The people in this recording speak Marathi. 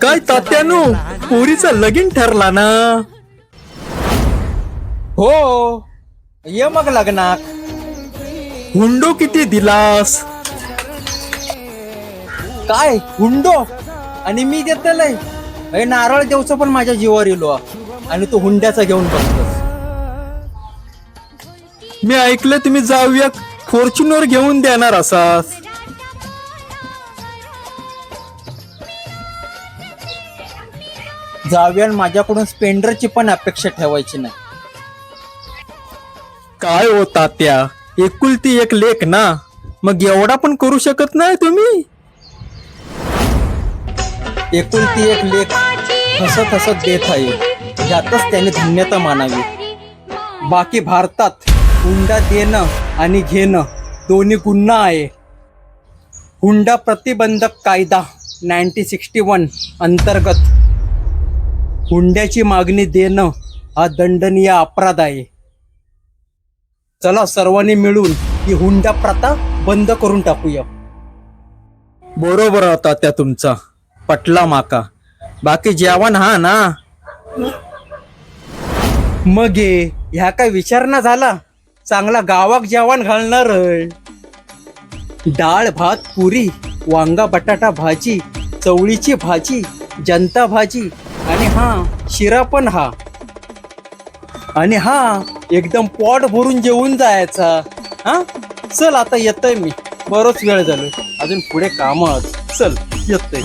काय तात्यानो, पोरीचा लगीन ठरला ना? हो, ये मग लग्नात. हुंडो किती दिलास? काय हुंडो? आणि मी देतलंय? हे नारळ देवचं पण माझ्या जीवावर येलो, आणि तू हुंड्याचा घेऊन बसतोस. मी ऐकलं तुम्ही जाऊया फॉर्च्युनर घेऊन देणार असास. जाऊया, माझ्याकडून स्पेंडरची पण अपेक्षा ठेवायची नाही. काय हो तात्या, एकुलती एक लेक ना, मग एवढा पण करू शकत नाही तुम्ही? एकुलती एक लेख हसत हसत देत आहे, यातच त्याने धन्यता मानावी. बाकी भारतात हुंडा देणं आणि घेणं दोन्ही गुन्हा आहे. हुंडा प्रतिबंधक कायदा 1961 अंतर्गत हुंड्याची मागणी देणं हा दंडनीय अपराध आहे. चला सर्वांनी मिळून ही हुंडा प्रथा बंद करून टाकूया. बरोबर आहे तात्या तुमचा, पटला माका. बाकी जेवण हा ना? मग ह्या काय विचार ना झाला, चांगला गावाक जेवण घालणार. डाळ भात पुरी, वांगा बटाटा भाजी, चवळीची भाजी, जनता भाजी, आणि शिरा पण हा. आणि एकदम पोट भरून जेवून जायचा. चल आता येतोय मी, बरोच वेळ झालोय, अजून पुढे काम. चल येतोय.